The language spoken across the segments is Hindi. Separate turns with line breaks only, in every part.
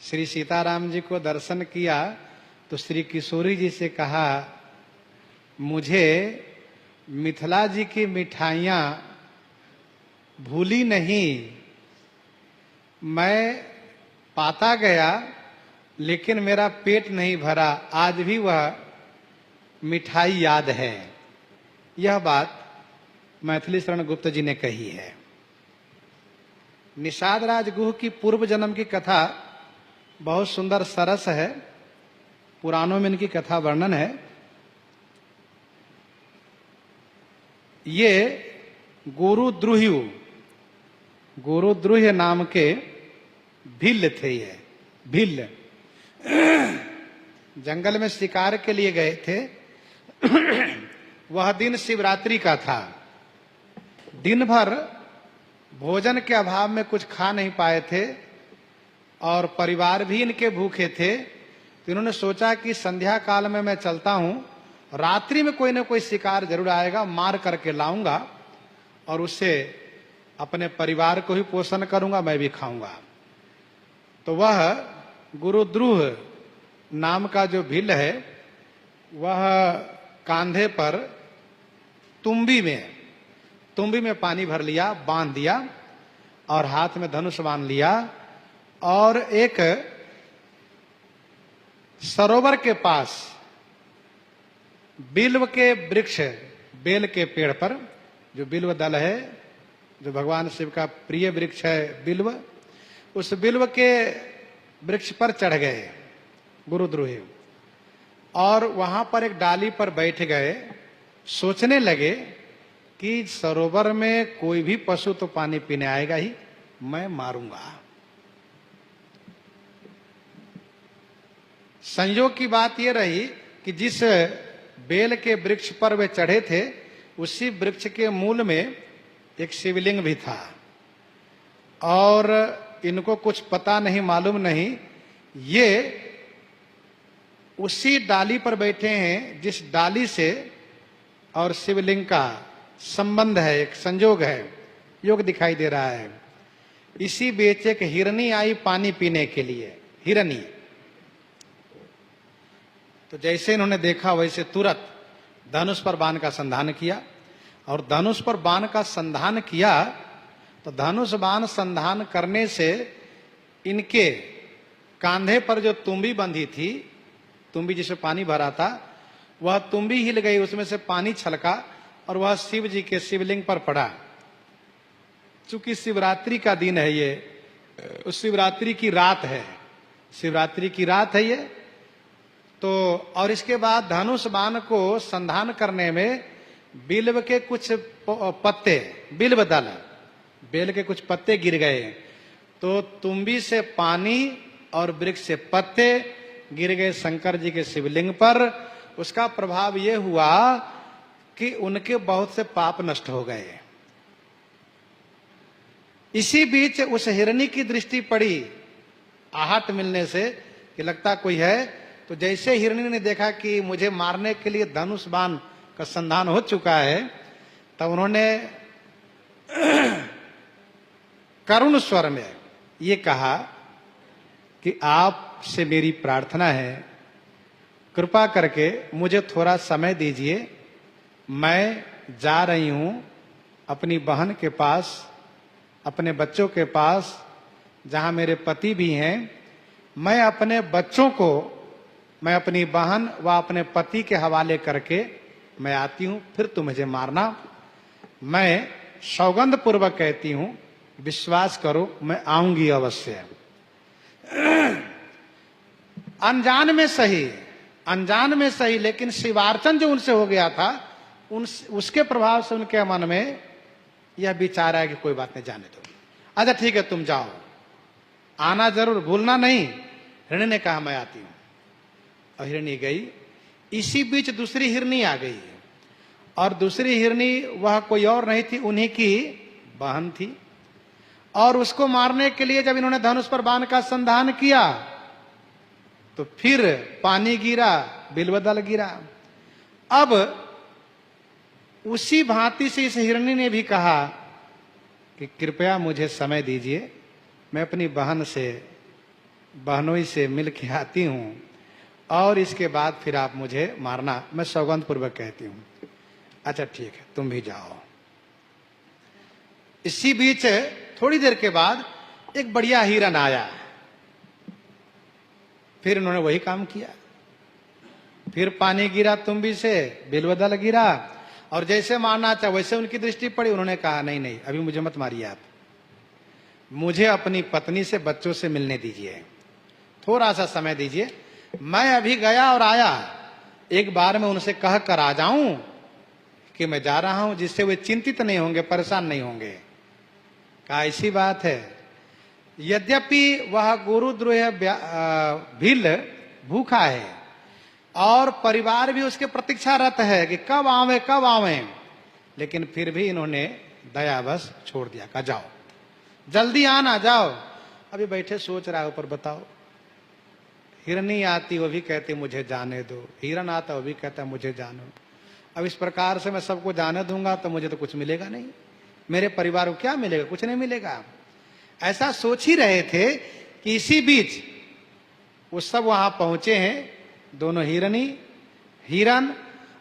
श्री सीताराम जी को दर्शन किया तो श्री किशोरी जी से कहा, मुझे मिथिला जी की मिठाइयाँ भूली नहीं, मैं पाता गया लेकिन मेरा पेट नहीं भरा, आज भी वह मिठाई याद है। यह बात मैथिली शरण गुप्त जी ने कही है। निषाद राजगुह की पूर्व जन्म की कथा बहुत सुंदर सरस है, पुराणों में इनकी कथा वर्णन है। ये गुरुद्रुह्य नाम के भिल्ल थे। ये भिल्ल जंगल में शिकार के लिए गए थे। वह दिन शिवरात्रि का था। दिन भर भोजन के अभाव में कुछ खा नहीं पाए थे और परिवार भी इनके भूखे थे। तो इन्होंने सोचा कि संध्या काल में मैं चलता हूं, रात्रि में कोई ना कोई शिकार जरूर आएगा, मार करके लाऊंगा और उससे अपने परिवार को ही पोषण करूंगा, मैं भी खाऊंगा। तो वह गुरुद्रुह नाम का जो भिल्ल है, वह कांधे पर तुम्बी में पानी भर लिया, बांध दिया और हाथ में धनुष बांध लिया और एक सरोवर के पास बिल्व के वृक्ष, बेल के पेड़ पर, जो बिल्व दल है, जो भगवान शिव का प्रिय वृक्ष है बिल्व, उस बिल्व के वृक्ष पर चढ़ गए गुरुद्रुह और वहां पर एक डाली पर बैठ गए। सोचने लगे कि सरोवर में कोई भी पशु तो पानी पीने आएगा ही, मैं मारूंगा। संयोग की बात यह रही कि जिस बेल के वृक्ष पर वे चढ़े थे, उसी वृक्ष के मूल में एक शिवलिंग भी था और इनको कुछ पता नहीं, मालूम नहीं, ये उसी डाली पर बैठे हैं जिस डाली से और शिवलिंग का संबंध है, एक संयोग है, योग दिखाई दे रहा है। इसी बीच एक हिरनी आई पानी पीने के लिए, हिरनी। तो जैसे इन्होंने देखा वैसे तुरंत धनुष पर बाण का संधान किया और धनुष पर बाण का संधान किया तो धनुष बाण संधान करने से इनके कांधे पर जो तुम्बी बंधी थी, तुम्बी जिसमें पानी भरा था, वह तुम्बी हिल गई, उसमें से पानी छलका और वह शिव जी के शिवलिंग पर पड़ा। चूंकि शिवरात्रि का दिन है, ये शिवरात्रि की रात है, शिवरात्रि की रात है ये तो। और इसके बाद धनुष बाण को संधान करने में बिल्व के कुछ पत्ते, बिल्व दल, बेल के कुछ पत्ते गिर गए तो तुम्बी से पानी और वृक्ष से पत्ते गिर गए शंकर जी के शिवलिंग पर। उसका प्रभाव यह हुआ कि उनके बहुत से पाप नष्ट हो गए। इसी बीच उस हिरनी की दृष्टि पड़ी आहट मिलने से कि लगता कोई है। तो जैसे हिरनी ने देखा कि मुझे मारने के लिए धनुष बाण का संधान हो चुका है, तब उन्होंने करुण स्वर में ये कहा कि आपसे मेरी प्रार्थना है, कृपा करके मुझे थोड़ा समय दीजिए, मैं जा रही हूं अपनी बहन के पास, अपने बच्चों के पास, जहां मेरे पति भी हैं। मैं अपने बच्चों को, मैं अपनी बहन व अपने पति के हवाले करके मैं आती हूं, फिर तुम मुझे मारना। मैं सौगंध पूर्वक कहती हूं, विश्वास करो, मैं आऊंगी अवश्य। अनजान में सही, लेकिन शिवार्चन जो उनसे हो गया था, उसके प्रभाव से उनके मन में यह विचार है कि कोई बात नहीं, जाने दो, अच्छा ठीक है तुम जाओ, आना जरूर, भूलना नहीं। हिरणी ने कहा मैं आती हूं और हिरणी गई। इसी बीच दूसरी हिरनी आ गई और दूसरी हिरनी वह कोई और नहीं थी, उन्हीं की बहन थी। और उसको मारने के लिए जब इन्होंने धनुष पर बाण का संधान किया तो फिर पानी गिरा, बिल्वदल गिरा। अब उसी भांति से इस हिरणी ने भी कहा कि कृपया मुझे समय दीजिए, मैं अपनी बहन से बहनोई से मिल के आती हूं और इसके बाद फिर आप मुझे मारना, मैं सौगंध पूर्वक कहती हूं। अच्छा ठीक है, तुम भी जाओ। इसी बीच थोड़ी देर के बाद एक बढ़िया हिरन आया, फिर उन्होंने वही काम किया, फिर पानी गिरा तुम्बी से, बिलवदल गिरा, और जैसे मारना चाहे वैसे उनकी दृष्टि पड़ी। उन्होंने कहा नहीं नहीं, अभी मुझे मत मारिए आप, मुझे अपनी पत्नी से बच्चों से मिलने दीजिए, थोड़ा सा समय दीजिए, मैं अभी गया और आया, एक बार मैं उनसे कह कर आ जाऊं कि मैं जा रहा हूं, जिससे वे चिंतित नहीं होंगे, परेशान नहीं होंगे। कहा ऐसी बात है। यद्यपि वह गुरुद्रोह भील भूखा है और परिवार भी उसके प्रतीक्षारत है कि कब आवे कब आवे, लेकिन फिर भी इन्होंने दयावश छोड़ दिया। कहा जाओ जल्दी आना, जाओ। अभी बैठे सोच रहा है ऊपर, बताओ, हिरनी आती वो भी कहती मुझे जाने दो, हिरन आता वो भी कहता मुझे जानो। अब इस प्रकार से मैं सबको जाने दूंगा तो मुझे तो कुछ मिलेगा नहीं, मेरे परिवार को क्या मिलेगा, कुछ नहीं मिलेगा। ऐसा सोच ही रहे थे कि इसी बीच वो सब वहां पहुंचे हैं, दोनों हिरनी हिरन,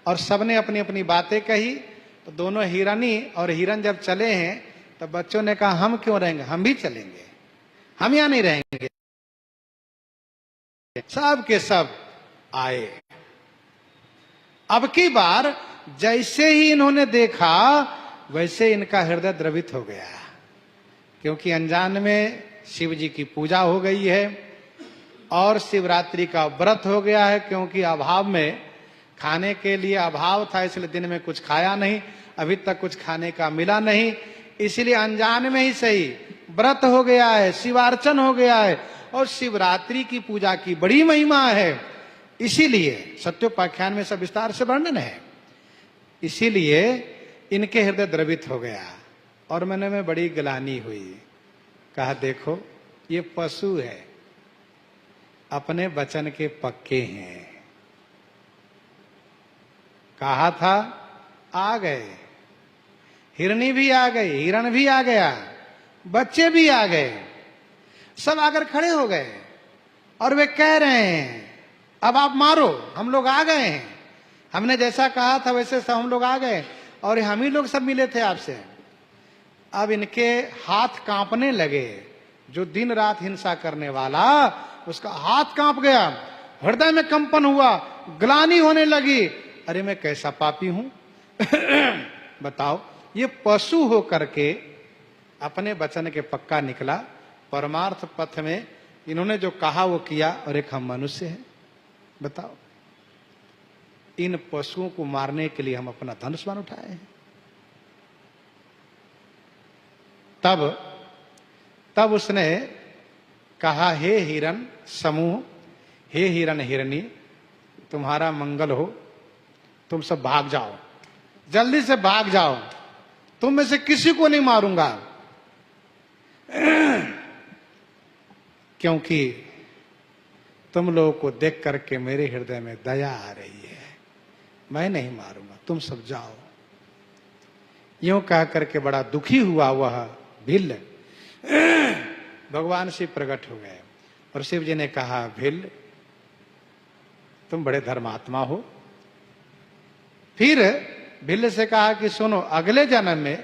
और सबने अपनी अपनी बातें कही। तो दोनों हिरनी और हिरन जब चले हैं तब बच्चों ने कहा हम क्यों रहेंगे, हम भी चलेंगे, हम यहां नहीं रहेंगे। सब के सब आए। अब की बार जैसे ही इन्होंने देखा वैसे इनका हृदय द्रवित हो गया, क्योंकि अनजान में शिव जी की पूजा हो गई है और शिवरात्रि का व्रत हो गया है। क्योंकि अभाव में खाने के लिए अभाव था, इसलिए दिन में कुछ खाया नहीं, अभी तक कुछ खाने का मिला नहीं, इसलिए अनजान में ही सही व्रत हो गया है, शिवार्चन हो गया है, और शिवरात्रि की पूजा की बड़ी महिमा है। इसीलिए सत्योपाख्यान में सब विस्तार से वर्णन है। इसीलिए इनके हृदय द्रवित हो गया और मन में बड़ी ग्लानि हुई। कहा देखो ये पशु है, अपने वचन के पक्के हैं, कहा था आ गए, हिरनी भी आ गई, हिरण भी आ गया, बच्चे भी आ गए, सब आकर खड़े हो गए और वे कह रहे हैं अब आप मारो, हम लोग आ गए हैं, हमने जैसा कहा था वैसे सब हम लोग आ गए और हम ही लोग सब मिले थे आपसे। अब इनके हाथ कांपने लगे, जो दिन रात हिंसा करने वाला उसका हाथ कांप गया, हृदय में कंपन हुआ, ग्लानि होने लगी, अरे मैं कैसा पापी हूं बताओ। ये पशु हो करके अपने वचन के पक्का निकला, परमार्थ पथ में इन्होंने जो कहा वो किया, और एक हम मनुष्य हैं। बताओ, इन पशुओं को मारने के लिए हम अपना धनुष बाण उठाए हैं। तब उसने कहा हे हिरण समूह, हे हिरण हिरनी, तुम्हारा मंगल हो, तुम सब भाग जाओ, जल्दी से भाग जाओ, तुम में से किसी को नहीं मारूंगा, क्योंकि तुम लोगों को देख करके मेरे हृदय में दया आ रही है, मैं नहीं मारूंगा, तुम सब जाओ। यूं कह करके बड़ा दुखी हुआ वह भिल्ल, भगवान शिव प्रकट हो गए और शिव जी ने कहा भिल्ल तुम बड़े धर्मात्मा हो। फिर भिल्ल से कहा कि सुनो, अगले जन्म में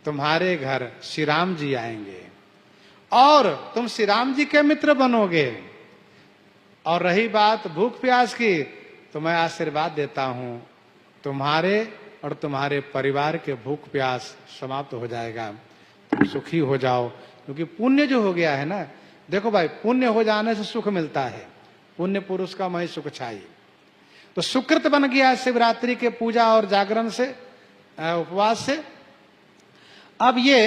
तुम्हारे घर श्री राम जी आएंगे और तुम श्री राम जी के मित्र बनोगे, और रही बात भूख प्यास की, तो मैं आशीर्वाद देता हूं तुम्हारे और तुम्हारे परिवार के भूख प्यास समाप्त हो जाएगा, तुम सुखी हो जाओ। क्योंकि पुण्य जो हो गया है ना, देखो भाई, पुण्य हो जाने से सुख मिलता है, पुण्य पुरुष का मही सुख छाई। तो सुकृत बन गया शिवरात्रि के पूजा और जागरण से, उपवास से। अब ये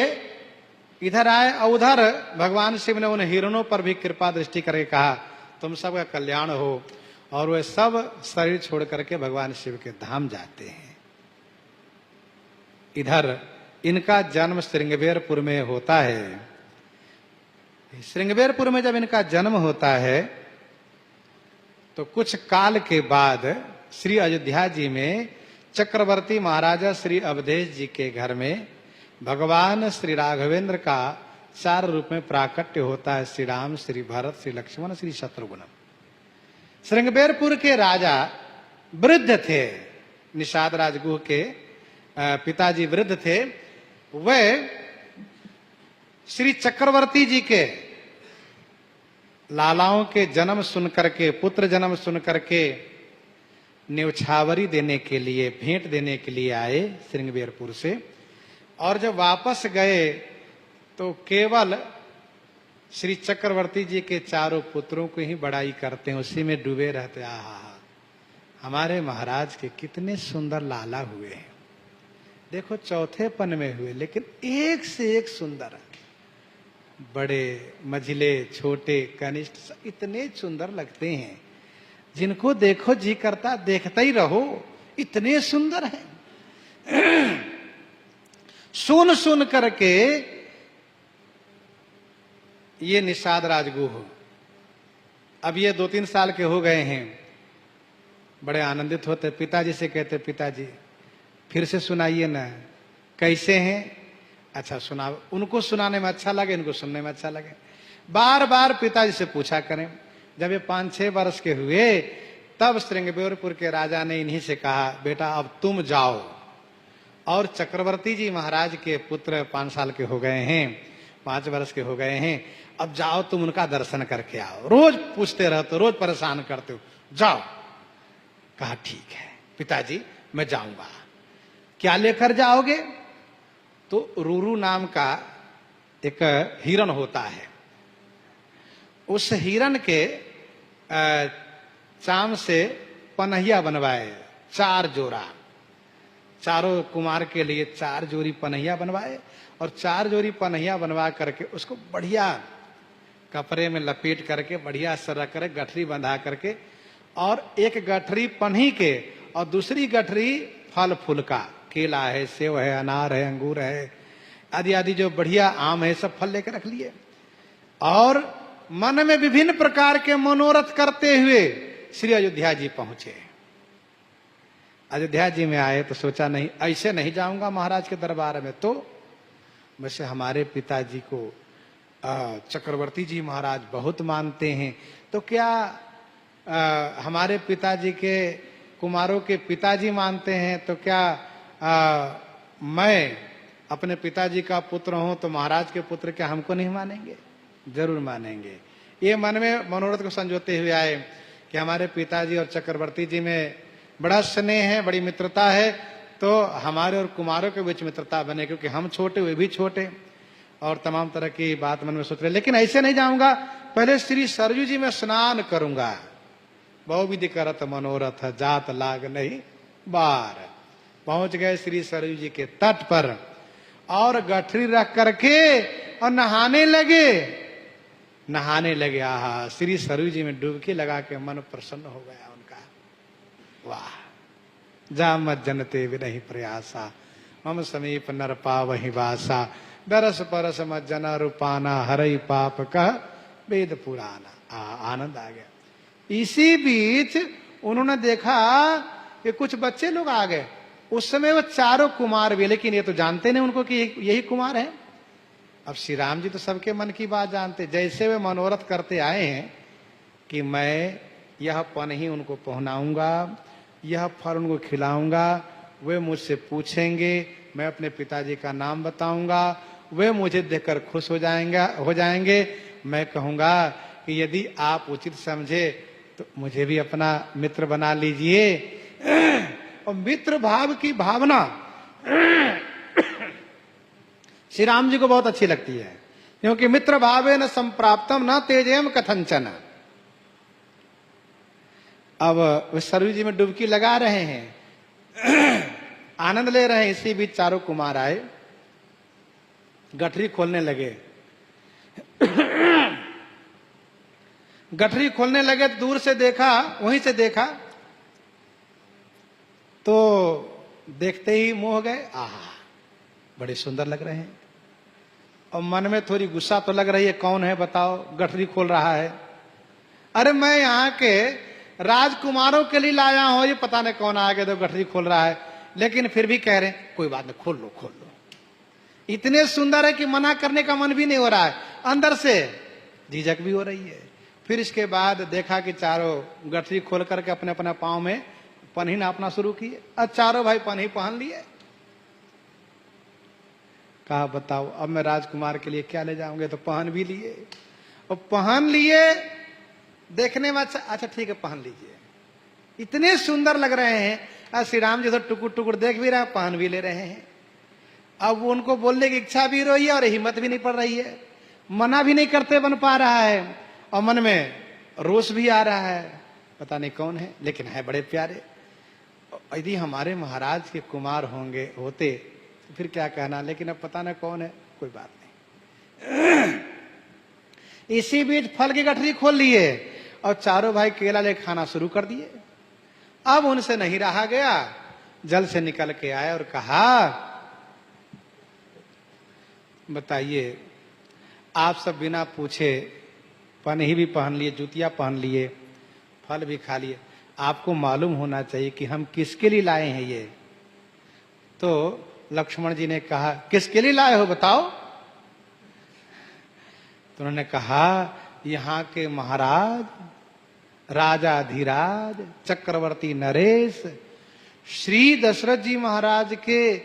इधर आए और उधर भगवान शिव ने उन हिरणों पर भी कृपा दृष्टि करके कहा तुम सबका कल्याण हो, और वे सब शरीर छोड़ करके भगवान शिव के धाम जाते हैं। इधर इनका जन्म श्रृंगवेरपुर में होता है। श्रृंगवेरपुर में जब इनका जन्म होता है तो कुछ काल के बाद श्री अयोध्या जी में चक्रवर्ती महाराजा श्री अवधेश जी के घर में भगवान श्री राघवेंद्र का चार रूप में प्राकट्य होता है, श्री राम, श्री भरत, श्री लक्ष्मण, श्री शत्रुघ्न। श्रृंगबेरपुर के राजा वृद्ध थे, निषाद राजगुह के पिताजी वृद्ध थे। वे श्री चक्रवर्ती जी के लालाओं के जन्म सुन करके, पुत्र जन्म सुन करके न्यौछावरी देने के लिए, भेंट देने के लिए आए श्रृंगबेरपुर से। और जब वापस गए तो केवल श्री चक्रवर्ती जी के चारों पुत्रों को ही बड़ाई करते हैं, उसी में डूबे रहते। आहा, हमारे महाराज के कितने सुंदर लाला हुए हैं। देखो चौथे पन में हुए, लेकिन एक से एक सुंदर, बड़े, मझिले, छोटे, कनिष्ठ, इतने सुंदर लगते हैं, जिनको देखो जी करता देखते ही रहो, इतने सुंदर हैं। सुन सुन करके ये निषाद राजगुह, अब ये 2-3 साल के हो गए हैं, बड़े आनंदित होते, पिताजी से कहते, पिताजी फिर से सुनाइए ना, कैसे हैं? अच्छा सुनाओ। उनको सुनाने में अच्छा लगे, इनको सुनने में अच्छा लगे, बार बार पिताजी से पूछा करें। जब ये 5-6 वर्ष के हुए, तब श्रृंगबेरपुर के राजा ने इन्हीं से कहा, बेटा अब तुम जाओ, और चक्रवर्ती जी महाराज के पुत्र 5 साल के हो गए हैं, 5 वर्ष के हो गए हैं, अब जाओ तुम उनका दर्शन करके आओ। रोज पूछते रहते, रोज परेशान करते हो, जाओ। कहा ठीक है पिताजी, मैं जाऊंगा। क्या लेकर जाओगे? तो रूरू नाम का एक हिरण होता है, उस हिरण के चाम से पनहिया बनवाए, 4 जोड़ा, चारों कुमार के लिए 4 जोड़ी पनहिया बनवाए, और 4 जोड़ी पनहिया बनवा करके उसको बढ़िया कपड़े में लपेट करके, बढ़िया से रख कर गठरी बंधा करके, और एक गठरी पन्ही के और दूसरी गठरी फल फूल का, केला है, सेव है, अनार है, अंगूर है, आदि आदि जो बढ़िया आम है, सब फल लेकर रख लिए। और मन में विभिन्न प्रकार के मनोरथ करते हुए श्री अयोध्या जी पहुंचे। अयोध्या जी में आए तो सोचा नहीं, ऐसे नहीं जाऊंगा महाराज के दरबार में। तो वैसे हमारे पिताजी को चक्रवर्ती जी महाराज बहुत मानते हैं, तो क्या हमारे पिताजी के कुमारों के पिताजी मानते हैं, तो क्या मैं अपने पिताजी का पुत्र हूं तो महाराज के पुत्र क्या हमको नहीं मानेंगे? जरूर मानेंगे। ये मन में मनोरथ को संजोते हुए आए कि हमारे पिताजी और चक्रवर्ती जी में बड़ा स्नेह है, बड़ी मित्रता है, तो हमारे और कुमारों के बीच मित्रता बने, क्योंकि हम छोटे वे भी छोटे, और तमाम तरह की बात मन में सोच रहे। लेकिन ऐसे नहीं जाऊंगा, पहले श्री सरयू जी में स्नान करूंगा। बहुविधि करत मनोरथ, जात लाग नहीं बार। पहुंच गए श्री सरयू जी के तट पर, और गठरी रख करके और नहाने लगे। आहा, श्री सरयू जी में डुबकी लगा के मन प्रसन्न हो गया उनका। वाह, जा मत जनते विरहि प्रयासा, मम समीप नर पावहि वासा, दरस परस मत जना रूपाना, हरई पाप कह वेद पुराना। आनंद आ गया। इसी बीच उन्होंने देखा कि कुछ बच्चे लोग आ गए। उस समय वो 4 कुमार भी, लेकिन ये तो जानते नहीं उनको कि यही कुमार है। अब श्री राम जी तो सबके मन की बात जानते, जैसे वे मनोरथ करते आए हैं कि मैं यह पन ही उनको पहनाऊंगा, यह फल उनको खिलाऊंगा, वे मुझसे पूछेंगे, मैं अपने पिताजी का नाम बताऊंगा, वे मुझे देखकर खुश हो जाएंगे। मैं कहूंगा कि यदि आप उचित समझे तो मुझे भी अपना मित्र बना लीजिए। और मित्र भाव की भावना श्री राम जी को बहुत अच्छी लगती है, क्योंकि मित्र भावे न संप्राप्तम न तेजेम कथंचन। अब वे सरयू जी में डुबकी लगा रहे हैं, आनंद ले रहे हैं। इसी बीच 4 कुमार आए, गठरी खोलने लगे। गठरी खोलने लगे, दूर से देखा, वहीं से देखा तो देखते ही मोह गए। आहा, बड़े सुंदर लग रहे हैं। और मन में थोड़ी गुस्सा तो लग रही है, कौन है बताओ, गठरी खोल रहा है। अरे मैं यहाँ के राजकुमारों के लिए लाया हूं, ये पता नहीं कौन आ गया तो गठरी खोल रहा है। लेकिन फिर भी कह रहे हैं कोई बात नहीं, खोल लो। इतने सुंदर है कि मना करने का मन भी नहीं हो रहा है, अंदर से झिझक भी हो रही है। फिर इसके बाद देखा कि चारों गठरी खोल करके अपने अपने पांव में पन्ही नापना शुरू किए, और चारों भाई पन्ही पहन लिए। कहा बताओ अब मैं राजकुमार के लिए क्या ले जाऊंगे, तो पहन भी लिए, और पहन लिए, देखने में अच्छा ठीक है पहन लीजिए, इतने सुंदर लग रहे हैं। और श्री राम जी तो टुकुर टुकुर देख भी रहे हैं, पहन भी ले रहे हैं। अब उनको बोलने की इच्छा भी रही है और हिम्मत भी नहीं पड़ रही है, मना भी नहीं करते बन पा रहा है, और मन में रोष भी आ रहा है, पता नहीं कौन है, लेकिन है बड़े प्यारे। यदि हमारे महाराज के कुमार होते तो फिर क्या कहना, लेकिन अब पता नहीं कौन है, कोई बात नहीं। इसी बीच फल की गठरी खोल लिए और चारों भाई केला ले खाना शुरू कर दिए। अब उनसे नहीं रहा गया, जल से निकल के आए और कहा बताइए आप सब बिना पूछे पन्ही भी पहन लिए, जूतियां पहन लिए, फल भी खा लिए, आपको मालूम होना चाहिए कि हम किसके लिए लाए हैं ये। तो लक्ष्मण जी ने कहा किसके लिए लाए हो बताओ। तो उन्होंने कहा यहाँ के महाराज, राजाधिराज, चक्रवर्ती नरेश, श्री दशरथ जी महाराज के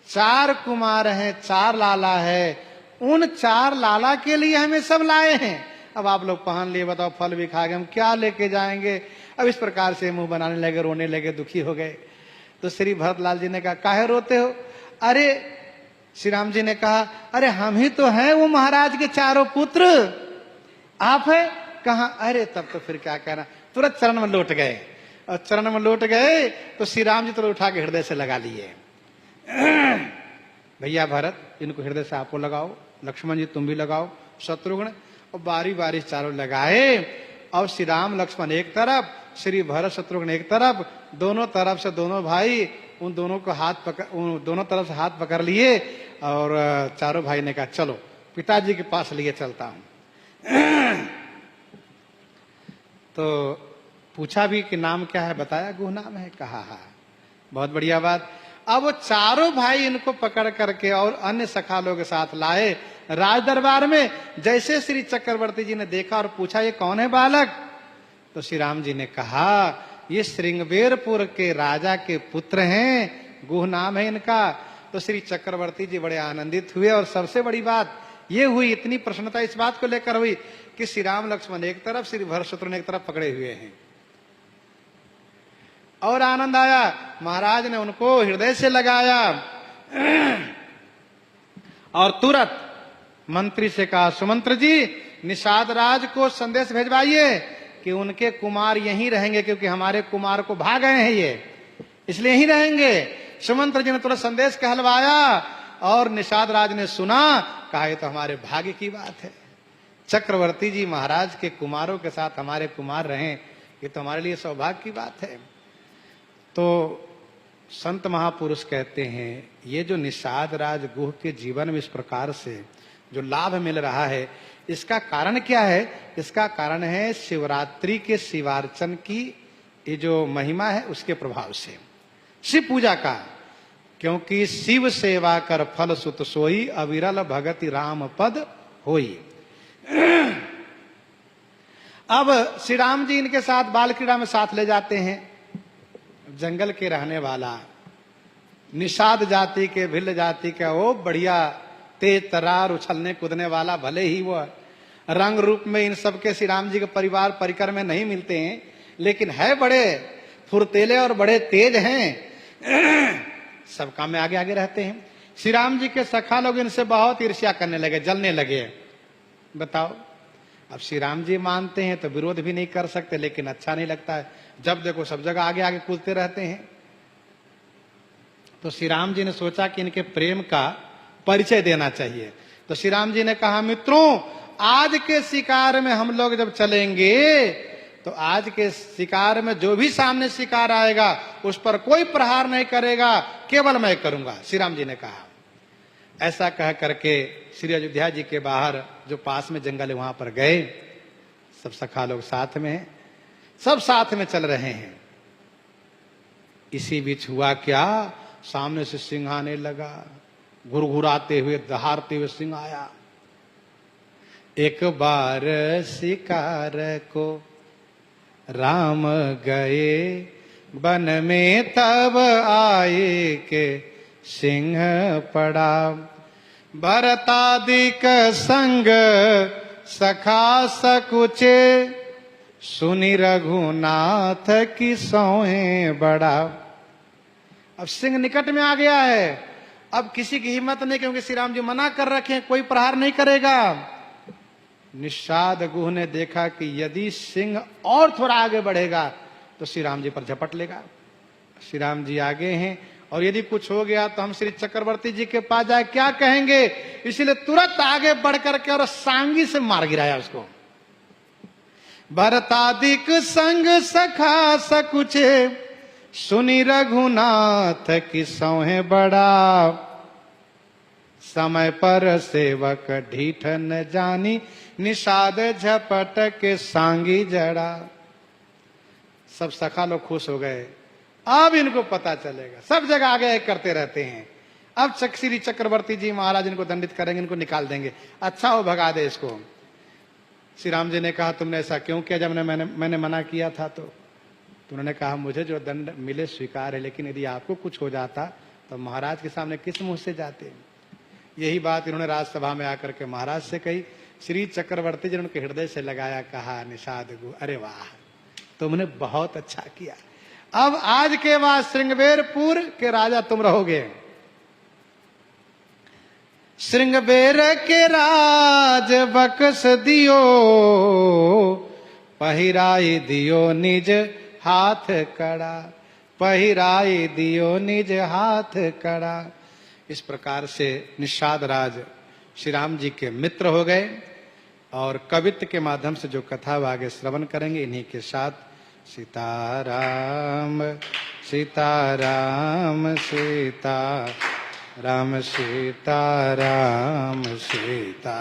4 कुमार हैं, 4 लाला है, उन 4 लाला के लिए हमें सब लाए हैं। अब आप लोग पहन लिए, बताओ फल भी खा गए, हम क्या लेके जाएंगे। अब इस प्रकार से मुंह बनाने लगे, रोने लगे, दुखी हो गए। तो श्री भरतलाल जी ने कहा काहे रोते हो। अरे श्री राम जी ने कहा अरे हम ही तो हैं वो महाराज के 4 पुत्र, आप है कहा। अरे तब तो फिर क्या कहना, तुरंत चरण में लौट गए, और चरण में लौट गए तो श्री राम जी तो उठा के हृदय से लगा लिए। भैया भरत इनको हृदय से आपको लगाओ, लक्ष्मण जी तुम भी लगाओ, शत्रुघ्न, और बारी बारी चारों लगाए। और श्री राम लक्ष्मण एक तरफ, श्री भरत शत्रुघ्न एक तरफ, दोनों तरफ से दोनों भाई उन दोनों को दोनों तरफ से हाथ पकड़ लिए, और चारों भाई ने कहा चलो पिताजी के पास लिए चलता हूं। तो पूछा भी कि नाम क्या है, बताया गुह नाम है, कहा हा, बहुत बढ़िया बात। अब वो चारों भाई इनको पकड़ करके और अन्य सखा लोग के साथ लाए राज दरबार में। जैसे श्री चक्रवर्ती जी ने देखा और पूछा ये कौन है बालक, तो श्री राम जी ने कहा ये श्रृंगबेरपुर के राजा के पुत्र हैं, गुह नाम है इनका। तो श्री चक्रवर्ती जी बड़े आनंदित हुए, और सबसे बड़ी बात ये हुई, इतनी प्रसन्नता इस बात को लेकर हुई कि श्री राम लक्ष्मण एक तरफ, श्री भरत शत्रुघ्न एक तरफ पकड़े हुए हैं, और आनंद आया। महाराज ने उनको हृदय से लगाया, और तुरंत मंत्री से कहा सुमंत्र जी निषाद राज को संदेश भेजवाइए कि उनके कुमार यहीं रहेंगे, क्योंकि हमारे कुमार को भाग गए हैं ये, इसलिए यहीं रहेंगे। सुमंत्र जी ने तुरंत संदेश कहलवाया, और निषाद राज ने सुना, कहा ये तो हमारे भाग्य की बात है, चक्रवर्ती जी महाराज के कुमारों के साथ हमारे कुमार रहें, ये तो हमारे लिए सौभाग्य की बात है। तो संत महापुरुष कहते हैं ये जो निषाद राज गुह के जीवन में इस प्रकार से जो लाभ मिल रहा है, इसका कारण क्या है। इसका कारण है शिवरात्रि के शिवार्चन की ये जो महिमा है उसके प्रभाव से, शिव पूजा का। क्योंकि शिव सेवा कर फल सुत सोई, अविरल भगति राम पद होई। अब श्री राम जी इनके साथ बाल क्रीड़ा में साथ ले जाते हैं। जंगल के रहने वाला निषाद जाति के, भिल्ल जाति का, वो बढ़िया तेज तरार उछलने कूदने वाला, भले ही वो रंग रूप में इन सबके श्री राम जी के परिवार परिकर में नहीं मिलते हैं, लेकिन है बड़े फुर्तेले और बड़े तेज हैं, सब काम में आगे आगे रहते हैं। श्री राम जी के सखा लोग इनसे बहुत ईर्ष्या करने लगे, जलने लगे। बताओ अब श्री राम जी मानते हैं तो विरोध भी नहीं कर सकते, लेकिन अच्छा नहीं लगता है, जब देखो सब जगह आगे आगे कूदते रहते हैं। तो श्री राम जी ने सोचा कि इनके प्रेम का परिचय देना चाहिए। तो श्री राम जी ने कहा मित्रों आज के शिकार में हम लोग जब चलेंगे तो आज के शिकार में जो भी सामने शिकार आएगा उस पर कोई प्रहार नहीं करेगा, केवल मैं करूंगा, श्री राम जी ने कहा। ऐसा कह करके श्री अयोध्या जी के बाहर जो पास में जंगल है वहां पर गए। सब सखा लोग साथ में हैं, सब साथ में चल रहे हैं। इसी बीच हुआ क्या, सामने से सिंह आने लगा, घुरघुराते हुए दहाड़ते हुए सिंह आया। एक बार शिकार को राम गए वन में, तब आए के सिंह पड़ा। भरतादिक संग सखा सकुचे, सुनि रघुनाथ की सोहे बड़ा। अब सिंह निकट में आ गया है, अब किसी की हिम्मत नहीं, क्योंकि श्री राम जी मना कर रखे हैं, कोई प्रहार नहीं करेगा। निषाद गुह ने देखा कि यदि सिंह और थोड़ा आगे बढ़ेगा तो श्री राम जी पर झपट लेगा। श्री राम जी आगे हैं, और यदि कुछ हो गया तो हम श्री चक्रवर्ती जी के पास जाए क्या कहेंगे, इसलिए तुरंत आगे बढ़ करके और सांगी से मार गिराया उसको। भरतादिक संग सखा सकुचे, सुनि रघुनाथ की सोहे बड़ा। समय पर सेवक ढीठ न जानी, निषाद झपट के सांगी जड़ा। सब सखा लोग खुश हो गए, अब इनको पता चलेगा, सब जगह आगे करते रहते हैं। अब श्री चक्रवर्ती जी महाराज इनको दंडित करेंगे, इनको निकाल देंगे, अच्छा हो भगा दे इसको। श्री राम जी ने कहा तुमने ऐसा क्यों किया, जब मैंने मना किया था तो उन्होंने कहा मुझे जो दंड मिले स्वीकार है, लेकिन यदि आपको कुछ हो जाता तो महाराज के सामने किस मुंह से जाते। यही बात इन्होंने राजसभा में आकर के महाराज से कही। श्री चक्रवर्ती जी ने उनके हृदय से लगाया, कहा निषाद गु, अरे वाह तुमने बहुत अच्छा किया, अब आज के बाद श्रृंगबेरपुर के राजा तुम रहोगे। श्रृंगबेर के राज बकस दियो, पहिराई दियो निज हाथ कड़ा, पहिराई दियो निज हाथ कड़ा। इस प्रकार से निषाद राज श्री राम जी के मित्र हो गए, और कवित्व के माध्यम से जो कथा वो आगे श्रवण करेंगे। इन्हीं के साथ सीताराम सीताराम सीता राम सीताराम सीता।